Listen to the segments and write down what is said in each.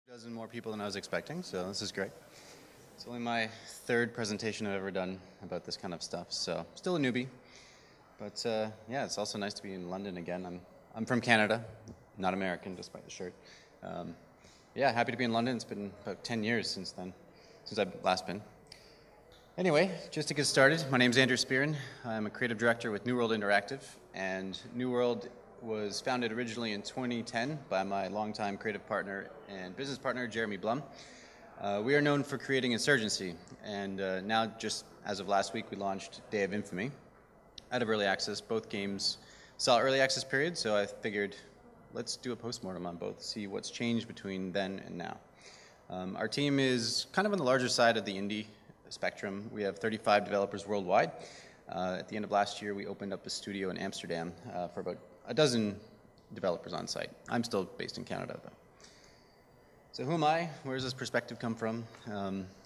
Dozen more people than I was expecting, so this is great. It's only my third presentation I've ever done about this kind of stuff, so still a newbie. But yeah, it's also nice to be in London again. I'm from Canada, not American, despite the shirt. Yeah, happy to be in London. It's been about 10 years since then, since I've last been. Anyway, just to get started, my name's Andrew Spearin. I'm a creative director with New World Interactive, and New World was founded originally in 2010 by my longtime creative partner and business partner, Jeremy Blum. We are known for creating insurgency, and now, just as of last week, we launched Day of Infamy out of early access. Both games saw early access period, so I figured let's do a postmortem on both, see what's changed between then and now. Our team is kind of on the larger side of the indie spectrum. We have 35 developers worldwide. At the end of last year, we opened up a studio in Amsterdam for about a dozen developers on site. I'm still based in Canada, though. So who am I? Where does this perspective come from?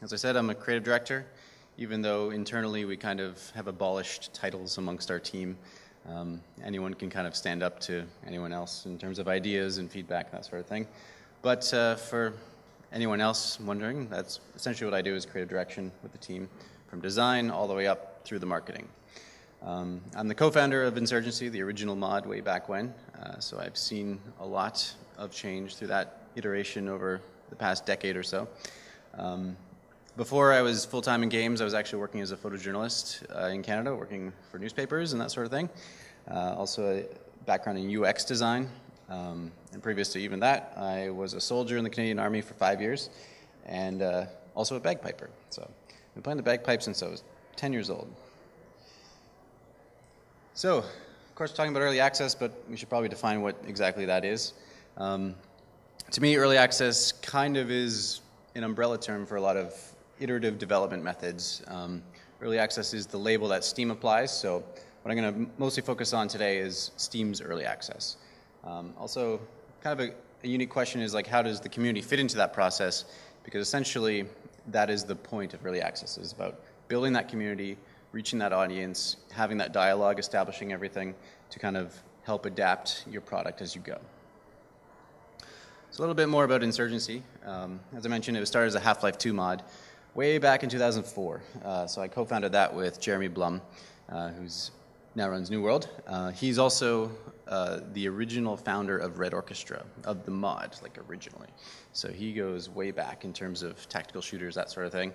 As I said, I'm a creative director, even though internally we kind of have abolished titles amongst our team. Anyone can kind of stand up to anyone else in terms of ideas and feedback, that sort of thing. But for anyone else wondering, that's essentially what I do is creative direction with the team, from design all the way up through the marketing. I'm the co-founder of Insurgency, the original mod way back when, so I've seen a lot of change through that iteration over the past decade or so. Before I was full-time in games, I was actually working as a photojournalist in Canada, working for newspapers and that sort of thing. Also a background in UX design, and previous to even that, I was a soldier in the Canadian Army for 5 years, and also a bagpiper. So I've been playing the bagpipe since I was 10 years old. So, of course, we're talking about early access, but we should probably define what exactly that is. To me, early access kind of is an umbrella term for a lot of iterative development methods. Early access is the label that Steam applies, so what I'm going to mostly focus on today is Steam's early access. Also, kind of a unique question is, like, how does the community fit into that process? Because essentially, that is the point of early access, is about building that community, reaching that audience, having that dialogue, establishing everything to kind of help adapt your product as you go. So a little bit more about Insurgency. As I mentioned, it was started as a Half-Life 2 mod way back in 2004. So I co-founded that with Jeremy Blum, who's now runs New World. He's also the original founder of Red Orchestra, of the mod, like originally. So he goes way back in terms of tactical shooters, that sort of thing.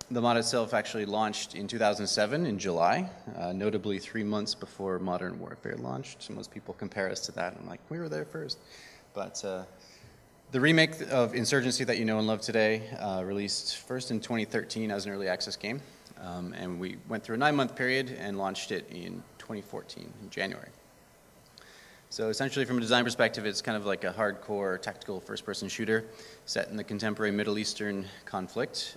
The mod itself actually launched in 2007 in July, notably 3 months before Modern Warfare launched. So most people compare us to that. I'm like, we were there first. But the remake of Insurgency that you know and love today released first in 2013 as an early access game. And we went through a 9-month period and launched it in 2014, in January. So essentially, from a design perspective, it's kind of like a hardcore tactical first-person shooter set in the contemporary Middle Eastern conflict.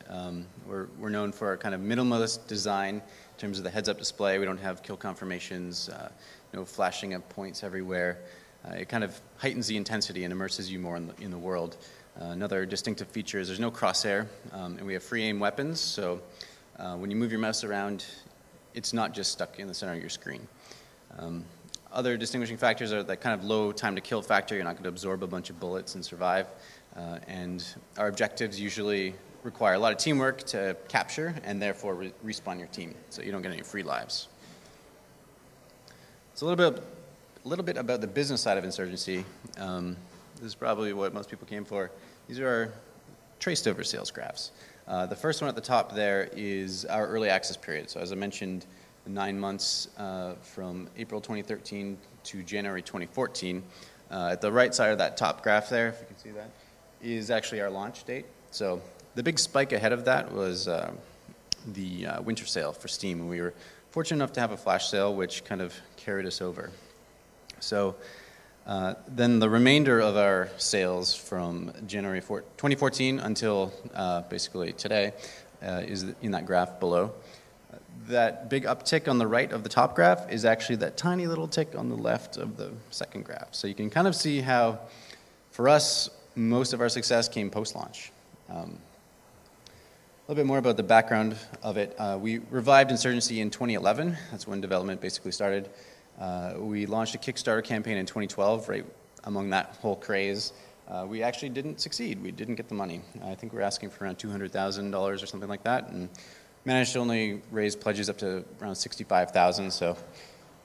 We're known for our kind of minimalist design in terms of the heads-up display. We don't have kill confirmations, no flashing of points everywhere. It kind of heightens the intensity and immerses you more in the world. Another distinctive feature is there's no crosshair, and we have free-aim weapons, so when you move your mouse around, it's not just stuck in the center of your screen. Other distinguishing factors are that kind of low time to kill factor. You're not going to absorb a bunch of bullets and survive. And our objectives usually require a lot of teamwork to capture and therefore respawn your team, so you don't get any free lives. So a little bit about the business side of Insurgency. This is probably what most people came for. These are our traced over sales graphs. The first one at the top there is our early access period. So as I mentioned, 9 months from April 2013 to January 2014. At the right side of that top graph there, if you can see that, is actually our launch date. So the big spike ahead of that was the winter sale for Steam. We were fortunate enough to have a flash sale, which kind of carried us over. So then the remainder of our sales from January 2014 until basically today is in that graph below. That big uptick on the right of the top graph is actually that tiny little tick on the left of the second graph. So you can kind of see how, for us, most of our success came post-launch. A little bit more about the background of it. We revived Insurgency in 2011. That's when development basically started. We launched a Kickstarter campaign in 2012, right among that whole craze. we actually didn't succeed. We didn't get the money. I think we're asking for around $200,000 or something like that, and managed to only raise pledges up to around $65,000, so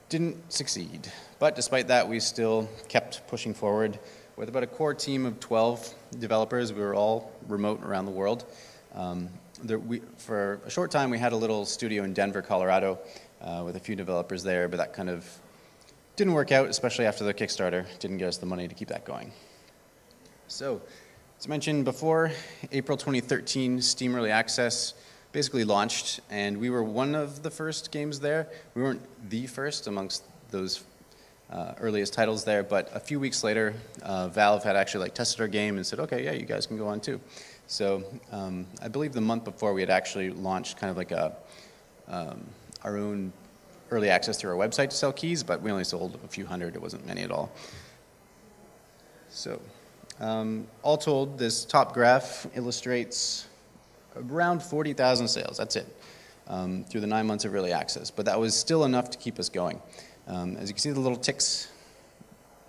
didn't succeed. But despite that, we still kept pushing forward with about a core team of 12 developers. We were all remote around the world. For a short time, we had a little studio in Denver, Colorado, with a few developers there, but that kind of didn't work out, especially after the Kickstarter. Didn't get us the money to keep that going. So, as mentioned before, April 2013, Steam Early Access basically launched, and we were one of the first games there. We weren't the first amongst those earliest titles there, but a few weeks later, Valve had actually tested our game and said, okay, yeah, you guys can go on too. So I believe the month before we had actually launched kind of like our own early access through our website to sell keys, but we only sold a few hundred. It wasn't many at all. So all told, this top graph illustrates around 40,000 sales. That's it, through the 9 months of early access. But that was still enough to keep us going. As you can see, the little ticks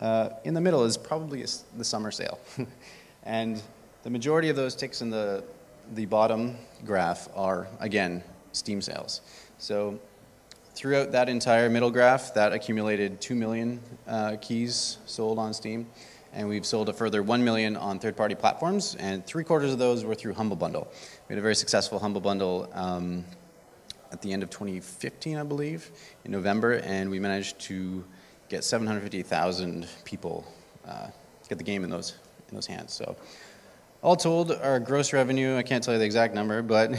in the middle is probably the summer sale. And the majority of those ticks in the bottom graph are, again, Steam sales. So throughout that entire middle graph, that accumulated 2 million keys sold on Steam. And we've sold a further 1 million on third-party platforms, and 3/4 of those were through Humble Bundle. We had a very successful Humble Bundle at the end of 2015, I believe, in November, and we managed to get 750,000 people get the game in those hands. So, all told, our gross revenue, I can't tell you the exact number, but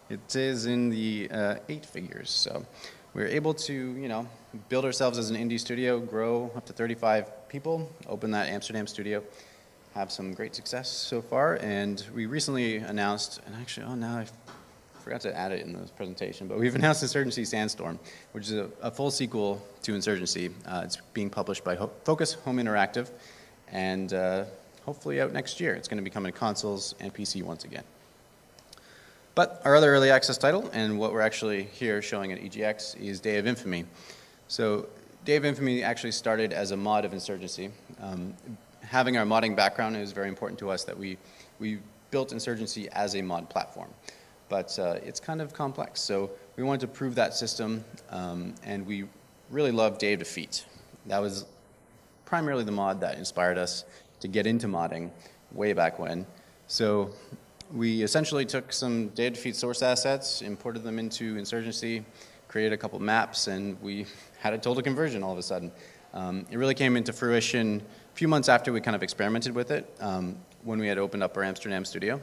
it is in the 8 figures. So, we were able to, build ourselves as an indie studio, grow up to 35 people, open that Amsterdam studio, have some great success so far, and we recently announced, and actually, now I forgot to add it in this presentation, but we've announced Insurgency Sandstorm, which is a full sequel to Insurgency. It's being published by Focus Home Interactive, and hopefully out next year. It's going to be coming to consoles and PC once again. But our other early access title, and what we're actually here showing at EGX, is Day of Infamy. So Day of Infamy actually started as a mod of Insurgency. Having our modding background, it was very important to us that we built Insurgency as a mod platform. But it's kind of complex, so we wanted to prove that system, and we really loved Day of Defeat. That was primarily the mod that inspired us to get into modding way back when. So we essentially took some Day of Defeat source assets, imported them into Insurgency, created a couple maps, and we had a total conversion all of a sudden. It really came into fruition a few months after we kind of experimented with it, when we had opened up our Amsterdam studio.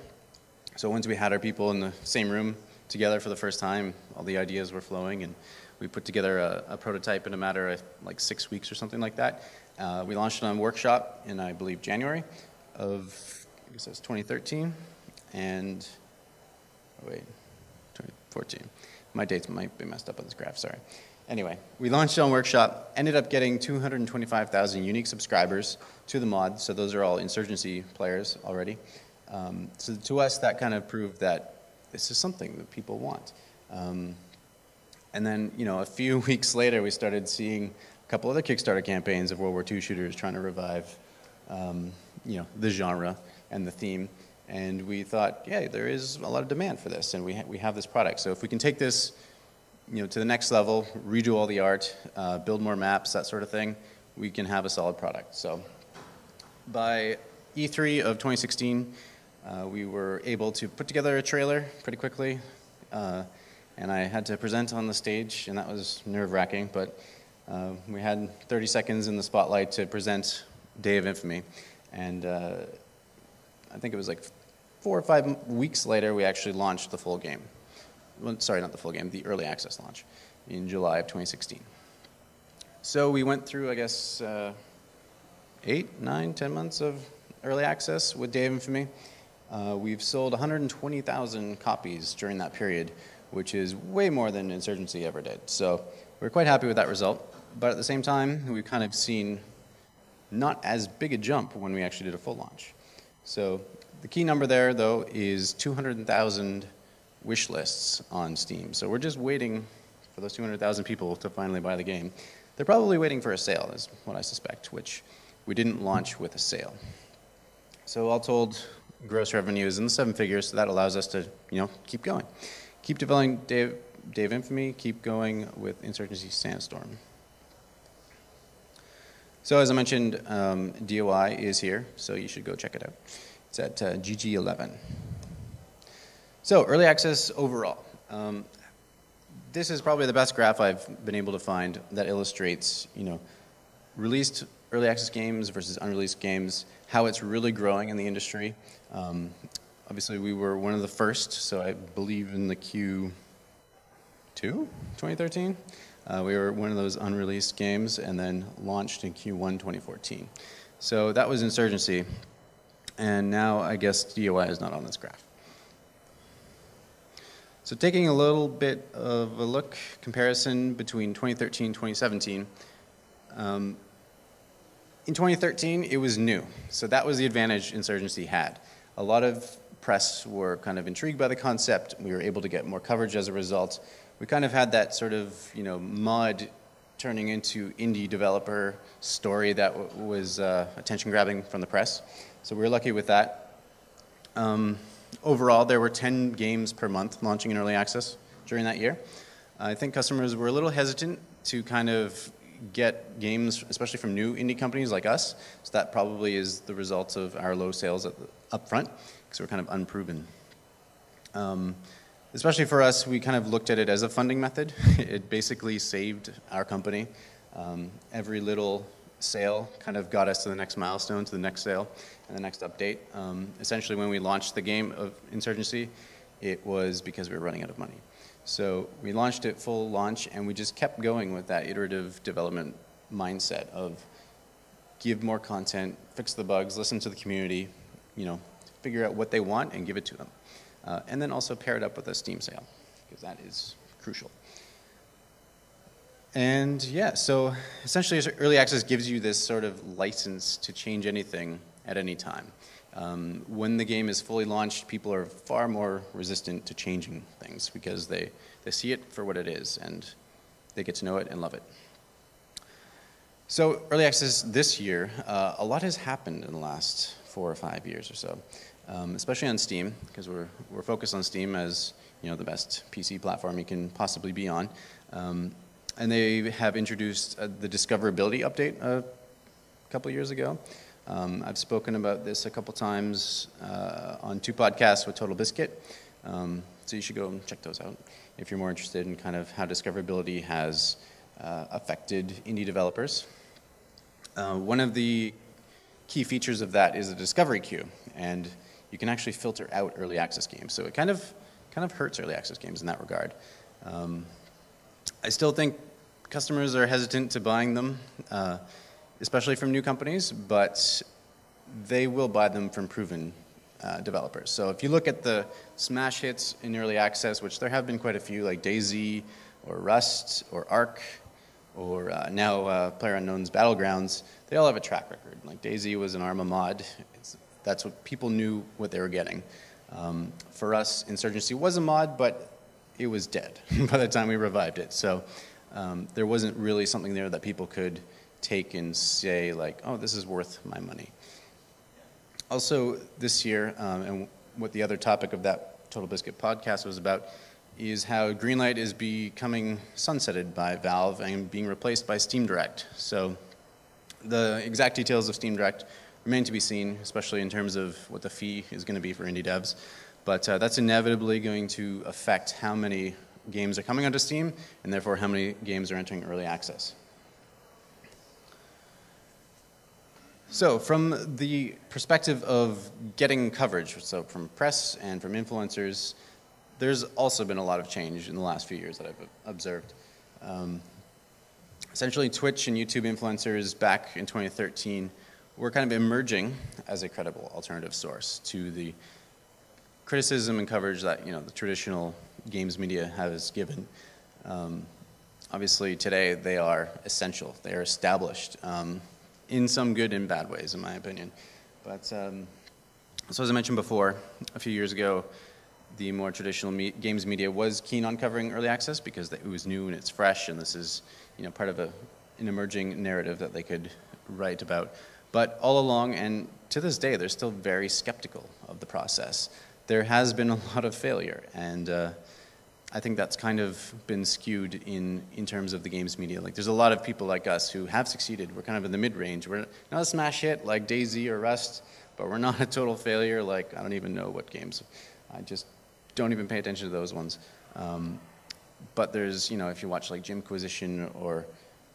So once we had our people in the same room together for the first time, all the ideas were flowing, and we put together a prototype in a matter of like 6 weeks or something like that. We launched it on Workshop in, I believe, January of, I guess that's 2013, and, oh wait, 2014. My dates might be messed up on this graph, sorry. Anyway, we launched it on Workshop, ended up getting 225,000 unique subscribers to the mod, so those are all Insurgency players already. So to us, that kind of proved that this is something that people want. And then, a few weeks later, we started seeing a couple other Kickstarter campaigns of World War II shooters trying to revive, the genre and the theme. And we thought, yeah, there is a lot of demand for this, and we have this product. So if we can take this, to the next level, redo all the art, build more maps, that sort of thing, we can have a solid product. So by E3 of 2016, we were able to put together a trailer pretty quickly, and I had to present on the stage, and that was nerve-wracking, but we had 30 seconds in the spotlight to present Day of Infamy, and I think it was like 4 or 5 weeks later, we actually launched the full game. Well, sorry, not the full game, the early access launch in July of 2016. So we went through, I guess, 8, 9, 10 months of early access with Day of Infamy. We've sold 120,000 copies during that period, which is way more than Insurgency ever did. So we're quite happy with that result. But at the same time, we've kind of seen not as big a jump when we actually did a full launch. So the key number there, though, is 200,000 wish lists on Steam. So we're just waiting for those 200,000 people to finally buy the game. They're probably waiting for a sale, is what I suspect, which we didn't launch with a sale. So all told, gross revenue is in the 7 figures, so that allows us to, keep going. Keep developing Dave Infamy, keep going with Insurgency Sandstorm. So as I mentioned, DOI is here, so you should go check it out. It's at GG11. So early access overall. This is probably the best graph I've been able to find that illustrates, released early access games versus unreleased games, how it's really growing in the industry. Obviously, we were one of the first, so I believe in the Q2, 2013. We were one of those unreleased games and then launched in Q1 2014. So that was Insurgency, and now I guess DOI is not on this graph. So taking a little bit of a look, comparison between 2013 and 2017. In 2013, it was new. So that was the advantage Insurgency had. A lot of press were kind of intrigued by the concept. We were able to get more coverage as a result. We kind of had that sort of, mod turning into indie developer story that was attention grabbing from the press. So we were lucky with that. Overall, there were 10 games per month launching in early access during that year. I think customers were a little hesitant to kind of get games, especially from new indie companies like us. So that probably is the result of our low sales up front, because we're kind of unproven. Especially for us, we kind of looked at it as a funding method. It basically saved our company. Every little sale kind of got us to the next milestone, to the next sale, and the next update. Essentially, when we launched the game of Insurgency, it was because we were running out of money. So we launched it full launch, and we just kept going with that iterative development mindset of give more content, fix the bugs, listen to the community, figure out what they want and give it to them. And then also pair it up with a Steam sale, because that is crucial. And yeah, so essentially early access gives you this sort of license to change anything at any time. When the game is fully launched, people are far more resistant to changing things because they see it for what it is and they get to know it and love it. So early access this year, a lot has happened in the last 4 or 5 years or so, especially on Steam, because we're focused on Steam as the best PC platform you can possibly be on. And they have introduced the discoverability update a couple years ago. I've spoken about this a couple times on 2 podcasts with Total Biscuit. So you should go and check those out if you're more interested in kind of how discoverability has affected indie developers. One of the key features of that is a discovery queue, and you can actually filter out early access games. So it kind of hurts early access games in that regard. I still think customers are hesitant to buying them, especially from new companies, but they will buy them from proven developers. So if you look at the smash hits in early access, which there have been quite a few, like DayZ or Rust or Ark or now PlayerUnknown's Battlegrounds, they all have a track record. Like DayZ was an Arma mod. That's what people knew what they were getting. For us, Insurgency was a mod, but it was dead by the time we revived it. So there wasn't really something there that people could take and say like, oh, this is worth my money. Also this year, and what the other topic of that Total Biscuit podcast was about, is how Greenlight is becoming sunsetted by Valve and being replaced by Steam Direct. So the exact details of Steam Direct remain to be seen, especially in terms of what the fee is going to be for indie devs. But that's inevitably going to affect how many games are coming onto Steam, and therefore how many games are entering early access. So from the perspective of getting coverage, so from press and from influencers, there's also been a lot of change in the last few years that I've observed. Essentially, Twitch and YouTube influencers back in 2013 were kind of emerging as a credible alternative source to the criticism and coverage that the traditional games media has given. Obviously, today they are essential. They are established in some good and bad ways, in my opinion. But so as I mentioned before, a few years ago, the more traditional games media was keen on covering early access because it was new and it's fresh, and this is part of an emerging narrative that they could write about. But all along, and to this day, they're still very skeptical of the process. There has been a lot of failure, and I think that's kind of been skewed in terms of the games media. Like, there's a lot of people like us who have succeeded. We're kind of in the mid-range. We're not a smash hit like DayZ or Rust, but we're not a total failure like, I don't even know what games. I just don't even pay attention to those ones. But there's, if you watch like Gymquisition or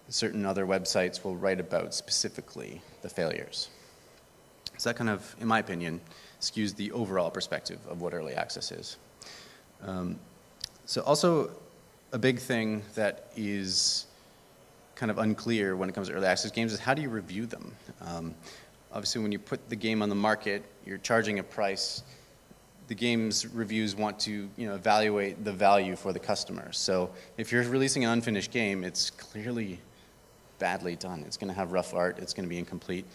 certain other websites will write about specifically the failures. So that kind of, in my opinion, skews the overall perspective of what early access is. So also a big thing that is kind of unclear when it comes to early access games is how do you review them? Obviously, when you put the game on the market, you're charging a price. The game's reviews want to evaluate the value for the customer. So if you're releasing an unfinished game, it's clearly badly done. It's going to have rough art. It's going to be incomplete.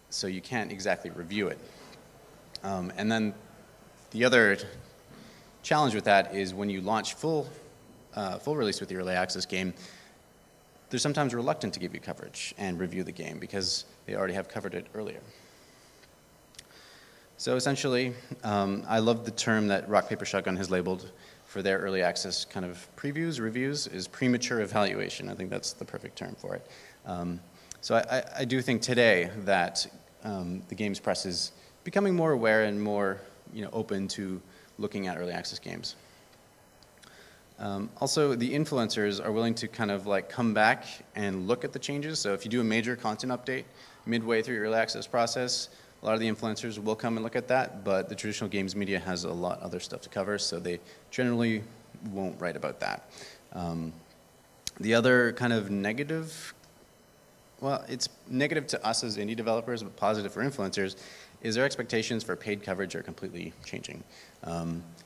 So you can't exactly review it. And then the other challenge with that is when you launch full release with the early access game, they're sometimes reluctant to give you coverage and review the game because they already have covered it earlier. So essentially, I love the term that Rock Paper Shotgun has labeled for their early access kind of previews, reviews, is premature evaluation. I think that's the perfect term for it. So I do think today that the games press is becoming more aware and more open to looking at early access games. Also, the influencers are willing to kind of like come back and look at the changes. So if you do a major content update midway through your early access process, a lot of the influencers will come and look at that, but the traditional games media has a lot of other stuff to cover, so they generally won't write about that. The other kind of negative, well, it's negative to us as indie developers, but positive for influencers, is their expectations for paid coverage are completely changing.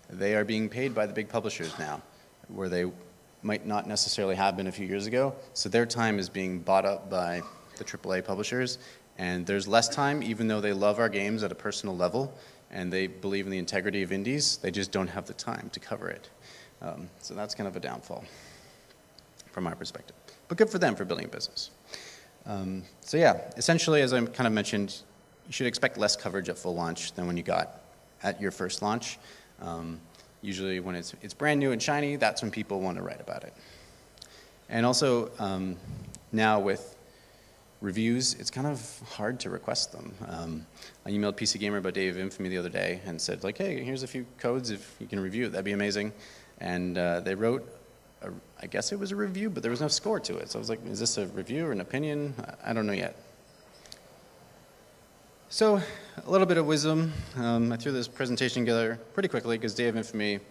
They are being paid by the big publishers now, where they might not necessarily have been a few years ago, so their time is being bought up by the AAA publishers, and there's less time, even though they love our games at a personal level, and they believe in the integrity of indies, they just don't have the time to cover it. So that's kind of a downfall from our perspective. But good for them for building a business. So yeah, essentially, as I kind of mentioned, you should expect less coverage at full launch than when you got at your first launch. Usually when it's brand new and shiny, that's when people want to write about it. And also, now with reviews, it's kind of hard to request them. I emailed PC Gamer about Day of Infamy the other day and said, like, hey, here's a few codes. If you can review it, that'd be amazing. And they wrote, I guess it was a review, but there was no score to it. So I was like, is this a review or an opinion? I don't know yet. So a little bit of wisdom. I threw this presentation together pretty quickly because Day of Infamy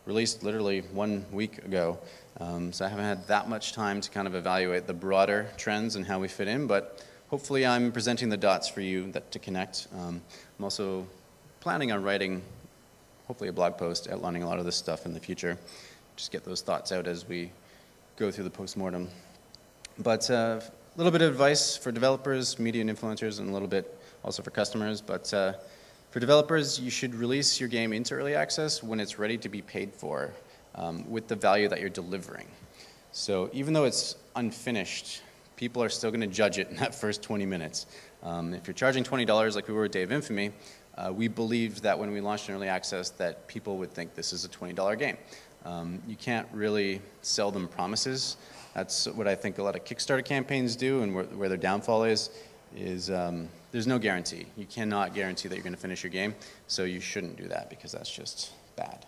released literally 1 week ago. So I haven't had that much time to kind of evaluate the broader trends and how we fit in, but hopefully I'm presenting the dots for you to connect. I'm also planning on writing, hopefully, a blog post outlining a lot of this stuff in the future. Just get those thoughts out as we go through the postmortem. But a little bit of advice for developers, media and influencers, and a little bit also for customers. But for developers, you should release your game into early access when it's ready to be paid for with the value that you're delivering. So even though it's unfinished, people are still going to judge it in that first 20 minutes. If you're charging $20 like we were at Day of Infamy, we believed that when we launched in early access that people would think this is a $20 game. You can't really sell them promises. That's what I think a lot of Kickstarter campaigns do, and where their downfall is there's no guarantee. You cannot guarantee that you're going to finish your game, so you shouldn't do that because that's just bad.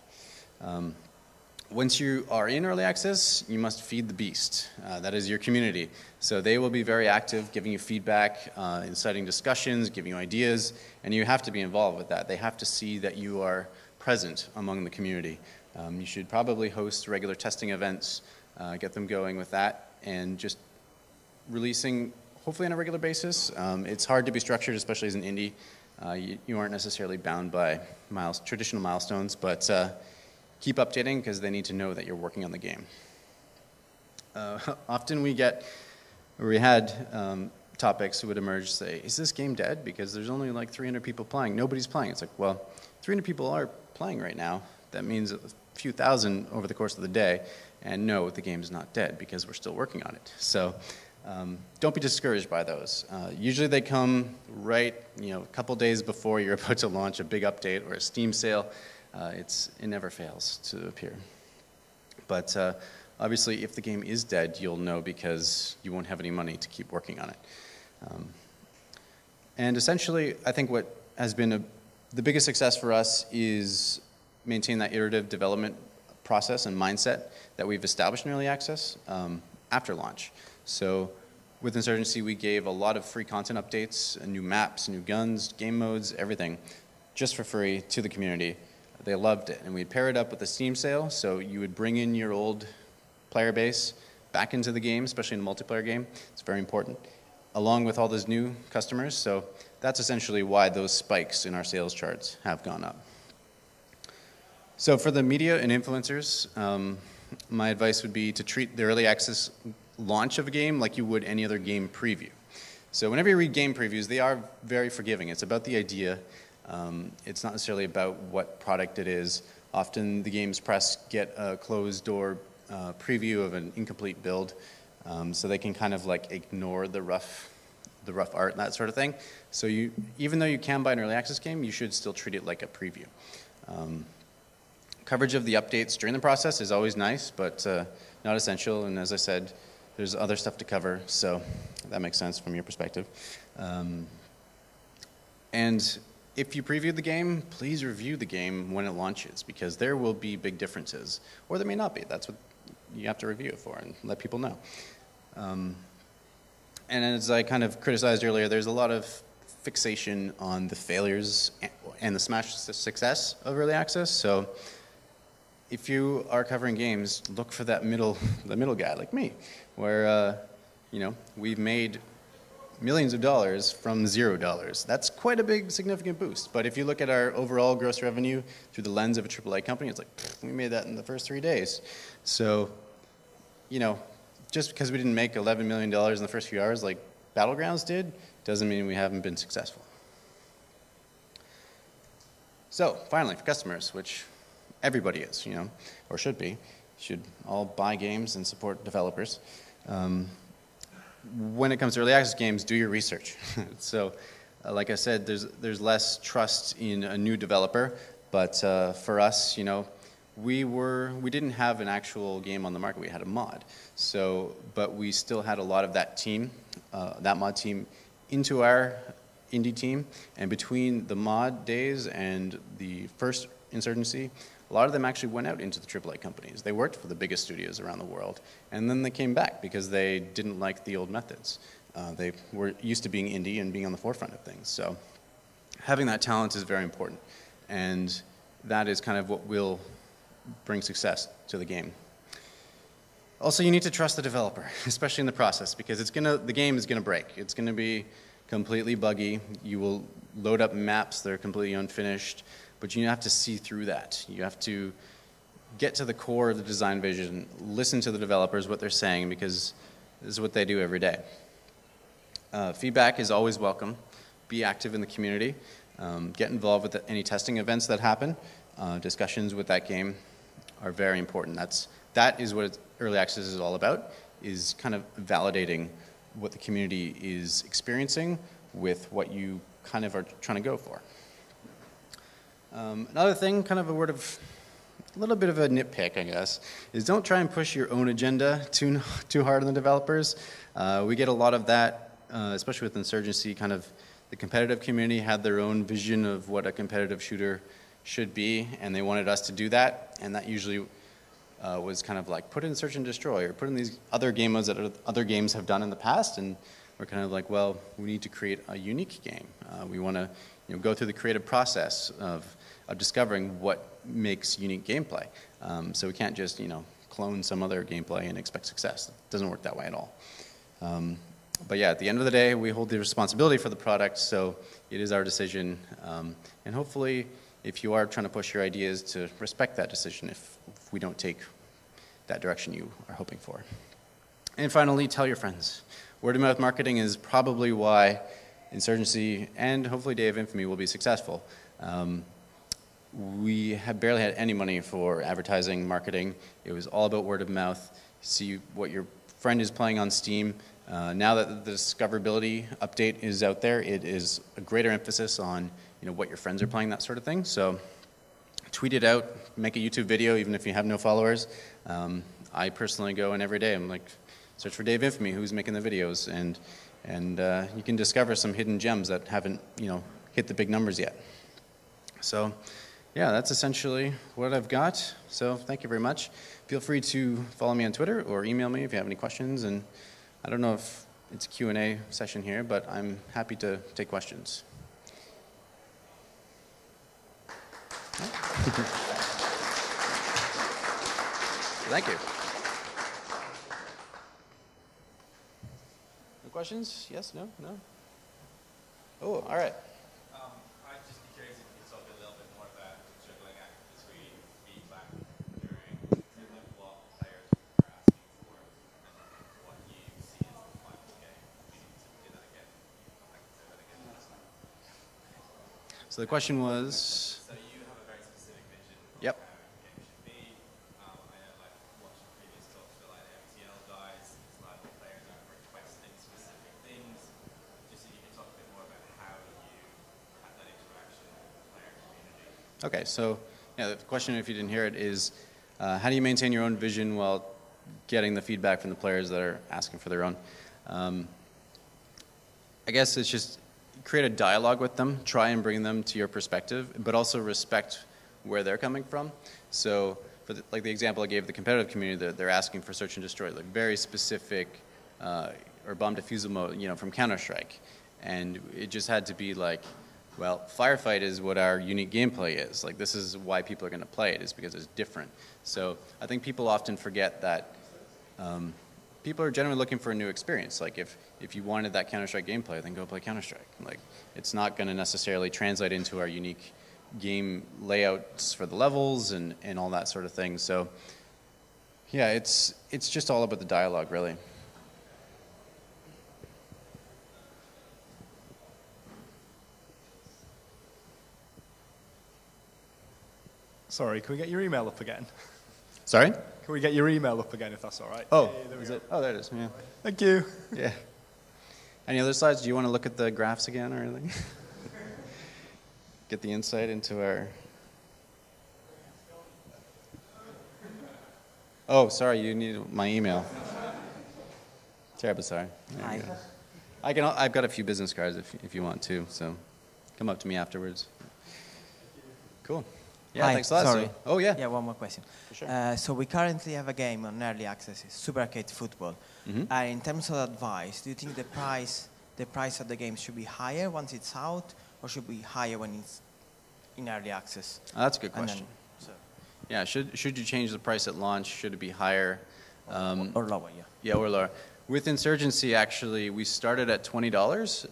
Once you are in early access, you must feed the beast. That is your community. So they will be very active, giving you feedback, inciting discussions, giving you ideas, and you have to be involved with that. They have to see that you are present among the community. You should probably host regular testing events, get them going with that, and just releasing hopefully on a regular basis. It's hard to be structured, especially as an indie. You aren't necessarily bound by traditional milestones, but keep updating because they need to know that you're working on the game. Often we had topics would emerge, say, is this game dead? Because there's only like 300 people playing. Nobody's playing. It's like, well, 300 people are playing right now. That means a few thousand over the course of the day. And no, the game is not dead because we're still working on it. So Don't be discouraged by those. Usually they come right, a couple days before you're about to launch a big update or a Steam sale. It never fails to appear. But obviously, if the game is dead, you'll know because you won't have any money to keep working on it. And essentially, I think what has been the biggest success for us is maintain that iterative development process and mindset that we've established in early access after launch. So with Insurgency, we gave a lot of free content updates, new maps, new guns, game modes, everything, just for free to the community. They loved it. And we'd pair it up with a Steam sale, so you would bring in your old player base back into the game, especially in a multiplayer game. It's very important, along with all those new customers. So that's essentially why those spikes in our sales charts have gone up. So for the media and influencers, my advice would be to treat the early access launch of a game like you would any other game preview. So whenever you read game previews, they are very forgiving. It's about the idea. It's not necessarily about what product it is. Often the games press get a closed door preview of an incomplete build, so they can kind of like ignore the rough art and that sort of thing. So even though you can buy an early access game, you should still treat it like a preview. Coverage of the updates during the process is always nice, but not essential. And as I said, there's other stuff to cover, so that makes sense from your perspective. And if you preview the game, please review the game when it launches, because there will be big differences, or there may not be. That's what you have to review it for and let people know. And as I kind of criticized earlier, there's a lot of fixation on the failures and the smash success of early access. So if you are covering games, look for that middle guy like me, where we've made millions of dollars from $0. That's quite a big, significant boost. But if you look at our overall gross revenue through the lens of a AAA company, it's like, we made that in the first 3 days. So, just because we didn't make $11 million in the first few hours like Battlegrounds did, doesn't mean we haven't been successful. So, finally, for customers, which everybody is, or should be, should all buy games and support developers. When it comes to early access games, do your research. So, like I said, there's less trust in a new developer, but for us, we didn't have an actual game on the market. We had a mod. So, but we still had a lot of that team, that mod team, into our indie team. And between the mod days and the first Insurgency, a lot of them actually went out into the AAA companies. They worked for the biggest studios around the world, and then they came back because they didn't like the old methods. They were used to being indie and being on the forefront of things. So having that talent is very important, and that is kind of what will bring success to the game. Also, you need to trust the developer, especially in the process, because the game is going to break. It's going to be completely buggy. You will load up maps that are completely unfinished. But you have to see through that. You have to get to the core of the design vision, listen to the developers, what they're saying, because this is what they do every day. Feedback is always welcome. Be active in the community. Get involved with any testing events that happen. Discussions with that game are very important. That is what early access is all about, is kind of validating what the community is experiencing with what you kind of are trying to go for. Another thing, kind of a little bit of a nitpick, I guess, is don't try and push your own agenda too hard on the developers. We get a lot of that, especially with Insurgency. Kind of the competitive community had their own vision of what a competitive shooter should be, and they wanted us to do that, and that usually was kind of like, put in Search and Destroy, or put in these other game modes that other games have done in the past, and we're kind of like, well, we need to create a unique game. We want to go through the creative process of discovering what makes unique gameplay. So we can't just clone some other gameplay and expect success. It doesn't work that way at all. But yeah, at the end of the day, we hold the responsibility for the product, so it is our decision. And hopefully, if you are trying to push your ideas, to respect that decision if we don't take that direction you are hoping for. And finally, tell your friends. Word-of-mouth marketing is probably why Insurgency and hopefully Day of Infamy will be successful. We have barely had any money for advertising, marketing. It was all about word of mouth. See what your friend is playing on Steam, Now that the discoverability update is out there, it is a greater emphasis on what your friends are playing, that sort of thing. So tweet it out, make a YouTube video, even if you have no followers. I personally go in every day. I'm like, search for Dave Infamy, who's making the videos, and you can discover some hidden gems that haven't hit the big numbers yet. So yeah, that's essentially what I've got. So thank you very much. Feel free to follow me on Twitter or email me if you have any questions. And I don't know if it's a Q&A session here, but I'm happy to take questions. Thank you. No questions? Yes? No? No? Oh, all right. I'd just be curious if you could talk a little bit more about juggling act between feedback during like what players are asking for and what you see as the final game. We need to do that again. I can say that again. So the question was... So you have a very specific vision of Yep. how a game should be. I know, like, watching previous talks for like the MTL guys, it's like the players are requesting specific things. Just if you can talk a bit more about how you have that interaction with the player community. Okay, so yeah, the question, if you didn't hear it, is how do you maintain your own vision while getting the feedback from the players that are asking for their own? I guess it's just create a dialogue with them, try and bring them to your perspective, but also respect where they're coming from. So for like the example I gave the competitive community, they're asking for search and destroy, like very specific or bomb defusal mode, from Counter-Strike. And it just had to be like, well, firefight is what our unique gameplay is. Like, this is why people are going to play it, is because it's different. So I think people often forget that people are generally looking for a new experience. Like, if you wanted that Counter-Strike gameplay, then go play Counter-Strike. Like, it's not going to necessarily translate into our unique game layouts for the levels and all that sort of thing. So yeah, it's just all about the dialogue, really. Sorry, can we get your email up again? Sorry? Can we get your email up again, if that's all right? Oh, there we is go. it? Oh, there it is. Yeah. Thank you. Yeah. Any other slides? Do you want to look at the graphs again or anything? Get the insight into our... Oh, sorry, you need my email. Terribly sorry. Hi. I've got a few business cards if you want to, so come up to me afterwards. Cool. Yeah, Hi, thanks a lot. sorry. So, oh, yeah. Yeah, one more question. For sure. So we currently have a game on early access, it's Super Arcade Football. Mm-hmm. In terms of advice, do you think the price of the game should be higher once it's out, or should be higher when it's in early access? That's a good And question. then, Yeah, should you change the price at launch? Should it be higher? or lower, yeah. Yeah, or lower. With Insurgency, actually, we started at $20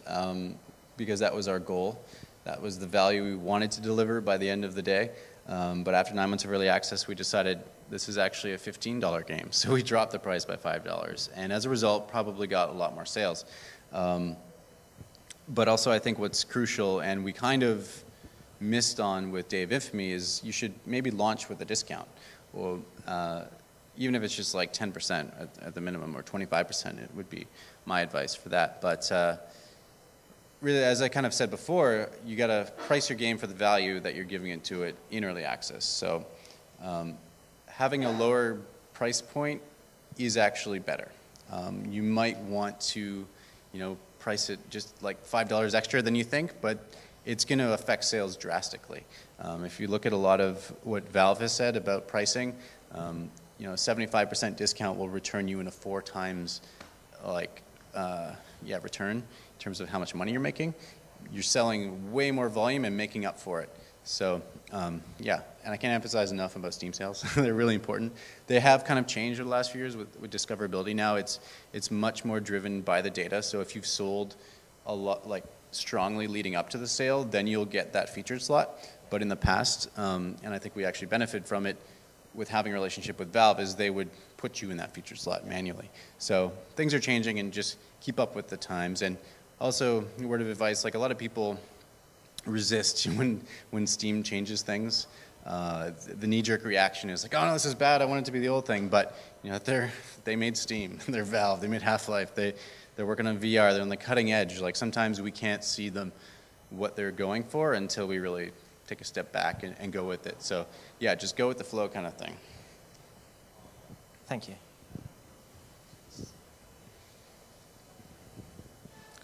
because that was our goal. That was the value we wanted to deliver by the end of the day. But after 9 months of early access, we decided this is actually a $15 game. So we dropped the price by $5. And as a result, probably got a lot more sales. But also, I think what's crucial, and we kind of missed on with Dave Infamy, is you should maybe launch with a discount. Or even if it's just like 10% at the minimum, or 25%, it would be my advice for that. But really, as I kind of said before, you got to price your game for the value that you're giving into it in early access. So having a lower price point is actually better. You might want to, price it just like $5 extra than you think, but it's going to affect sales drastically. If you look at a lot of what Valve has said about pricing, 75% discount will return you in a 4 times return in terms of how much money you're making. You're selling way more volume and making up for it. So yeah, and I can't emphasize enough about Steam sales. They're really important. They have kind of changed over the last few years with discoverability. Now it's much more driven by the data. So if you've sold a lot, like strongly leading up to the sale, then you'll get that featured slot. But in the past, and I think we actually benefit from it with having a relationship with Valve, is they would put you in that featured slot manually. So things are changing, and just keep up with the times. And also, a word of advice, like a lot of people resist when Steam changes things. The knee-jerk reaction is like, oh no, this is bad. I want it to be the old thing. But you know, they made Steam, they're Valve, they made Half-Life, they're working on VR, they're on the cutting edge. Like sometimes we can't see them what they're going for until we really take a step back and go with it. So yeah, just go with the flow kind of thing. Thank you.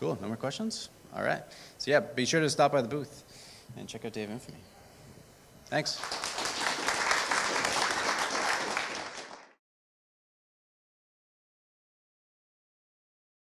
Cool. No more questions? All right. So yeah, be sure to stop by the booth and check out Dave Infamy. Thanks.